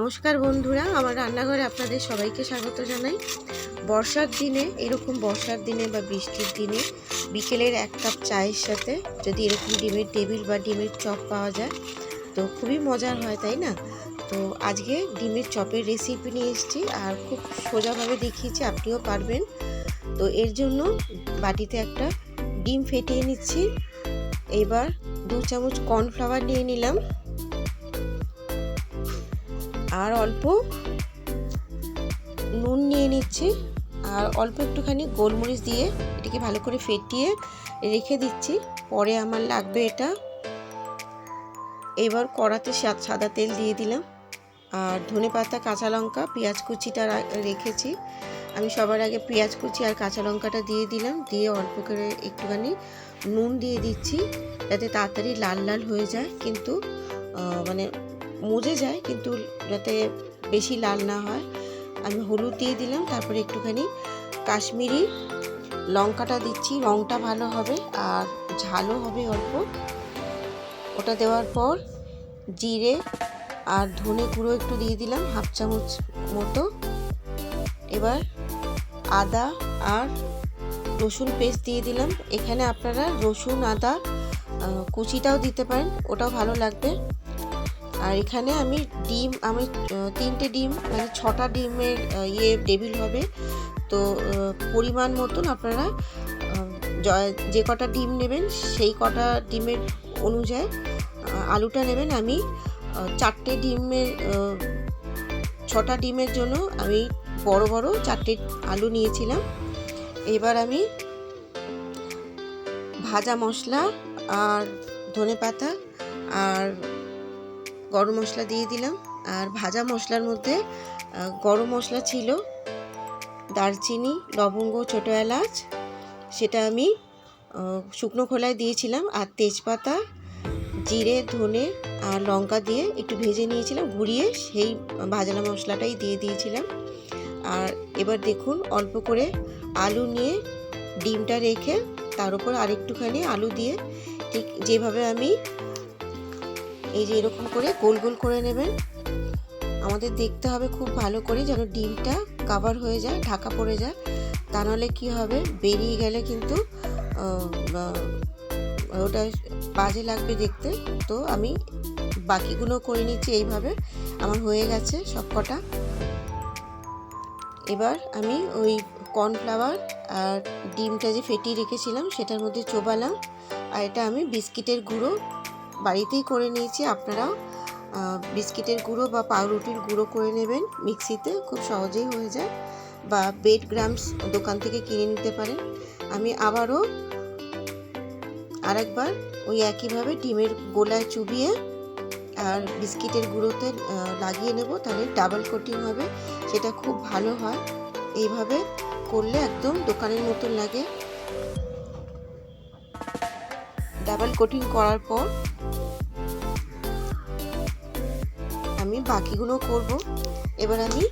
নমস্কার বন্ধুরা, আমার রান্নাঘরে আপনাদের সবাইকে স্বাগত জানাই। বর্ষার দিনে, এরকম বর্ষার দিনে বা বৃষ্টির দিনে বিকেলের এক কাপ চায়ের সাথে যদি এরকম ডিমের টেবিল বা ডিমের চপ পাওয়া যায় তো খুবই মজার হয়, তাই না? তো আজকে ডিমের চপের রেসিপি নিয়ে এসেছি, আর খুব সোজাভাবে দেখিয়েছি, আপনিও পারবেন। তো এর জন্য বাটিতে একটা ডিম ফেটিয়ে নিচ্ছি। এবার 2 চামচ কর্নফ্লাওয়ার নিয়ে নিলাম, আর অল্প নুন নিয়ে নিচ্ছি, আর অল্প একটুখানি গোলমরিচ দিয়ে এটাকে ভালো করে ফেটিয়ে রেখে দিচ্ছি। পরে আমার লাগবে এটা। এবার কড়াতে সাদা তেল দিয়ে দিলাম, আর ধনেপাতা, কাঁচা লঙ্কা, পেঁয়াজ কুচিটা রেখেছি। আমি সবার আগে পেঁয়াজ কুচি আর কাঁচা লঙ্কাটা দিয়ে দিলাম, দিয়ে অল্প করে একটুখানি নুন দিয়ে দিচ্ছি যাতে তাড়াতাড়ি লাল লাল হয়ে যায়, কিন্তু মানে মজে যায়, কিন্তু যাতে বেশি লাল না হয়। আমি হলুদ দিয়ে দিলাম, তারপরে একটুখানি কাশ্মীরি লঙ্কাটা দিচ্ছি, রঙটা ভালো হবে আর ঝালও হবে অল্প। ওটা দেওয়ার পর জিরে আর ধনে গুঁড়ো একটু দিয়ে দিলাম, 1/2 চামচ মতো। এবার আদা আর রসুন পেস্ট দিয়ে দিলাম। এখানে আপনারা রসুন আদা কুচিটাও দিতে পারেন, ওটাও ভালো লাগবে। আর এখানে আমি 3টে ডিম, মানে 6টা ডিমের টেবিল হবে। তো পরিমাণ মতন আপনারা যে কটা ডিম নেবেন সেই কটা ডিমের অনুযায়ী আলুটা নেবেন। আমি 6টা ডিমের জন্য আমি বড় বড় 4টে আলু নিয়েছিলাম। এবার আমি ভাজা মশলা আর ধনেপাতা আর গরম মশলা দিয়ে দিলাম। আর ভাজা মশলার মধ্যে গরম মশলা ছিল, দারচিনি, লবঙ্গ, ছোটো এলাচ, সেটা আমি শুকনো খোলায় দিয়েছিলাম, আর তেজপাতা, জিরে, ধনে আর লঙ্কা দিয়ে একটু ভেজে নিয়েছিলাম, ঘুরিয়ে সেই ভাজা মশলাটাই দিয়ে দিয়েছিলাম। আর এবার দেখুন, অল্প করে আলু নিয়ে ডিমটা রেখে তার উপর আরেকটুখানি আলু দিয়ে, ঠিক যেভাবে আমি এই যে এরকম করে গোল গোল করে নেবেন। আমাদের দেখতে হবে খুব ভালো করে যেন ডিমটা কভার হয়ে যায়, ঢাকা পড়ে যায়, তা নাহলে কী হবে, বেরিয়ে গেলে কিন্তু ওটা বাজে লাগবে দেখতে। তো আমি বাকিগুলো করে নিচ্ছি, এইভাবে আমার হয়ে গেছে সব কটা। এবার আমি ওই কর্নফ্লাওয়ার আর ডিমটা যে ফেটিয়ে রেখেছিলাম সেটার মধ্যে চোবালাম। আর এটা আমি বিস্কিটের গুঁড়ো বাড়িতেই করে নিয়েছি, আপনারাও বিস্কিটের গুঁড়ো বা পাউরুটির গুঁড়ো করে নেবেন মিক্সিতে, খুব সহজেই হয়ে যায়, বা বেড গ্রামস দোকান থেকে কিনে নিতে পারেন। আমি আবারও আরেকবার ওই একইভাবে ডিমের গোলায় চুবিয়ে আর বিস্কিটের গুঁড়োতে লাগিয়ে নেব, তাহলে ডাবল কোটিং হবে, সেটা খুব ভালো হয়। এইভাবে করলে একদম দোকানের মতন লাগে। ডাবল কোটিং করার পর আমি বাকিগুলো করব। এবার আমি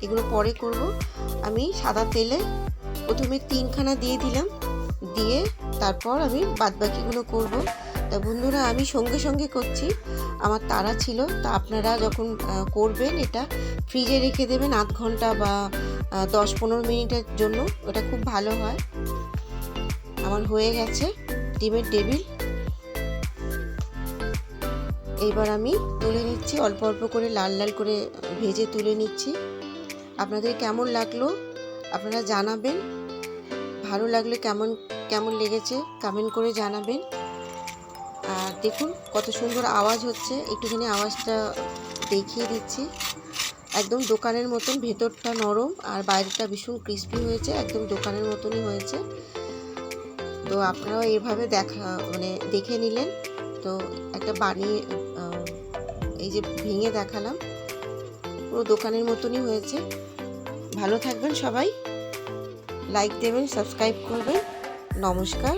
এগুলো পরে করব। আমি সাদা তেলে প্রথমে 3খানা দিয়ে দিলাম, দিয়ে তারপর আমি বাদবাকিগুলো করব। তা বন্ধুরা, আমি সঙ্গে সঙ্গে করছি, আমার তাড়া ছিল। তা আপনারা যখন করবেন এটা ফ্রিজে রেখে দেবেন 8 ঘন্টা বা 10-15 মিনিটের জন্য, ওটা খুব ভালো হয়। আমার হয়ে গেছে ডিমের টেবিল। এইবার আমি তুলে নিচ্ছি, অল্প অল্প করে লাল লাল করে ভেজে তুলে নিচ্ছি। আপনাদের কেমন লাগলো আপনারা জানাবেন, ভালো লাগলে কেমন লেগেছে কমেন্ট করে জানাবেন। আর দেখুন কত সুন্দর আওয়াজ হচ্ছে, একটুখানি আওয়াজটা দেখিয়ে দিচ্ছি। একদম দোকানের মতন, ভেতরটা নরম আর বাইরেটা ভীষণ ক্রিস্পি হয়েছে, একদম দোকানের মতনই হয়েছে। তো আপনারাও এভাবে দেখে নিলেন। তো একটা বানিয়ে এই যে ভেঙে দেখালাম, পুরো দোকানের মতনই হয়েছে। ভালো থাকবেন সবাই, লাইক দেবেন, সাবস্ক্রাইব করবেন। নমস্কার।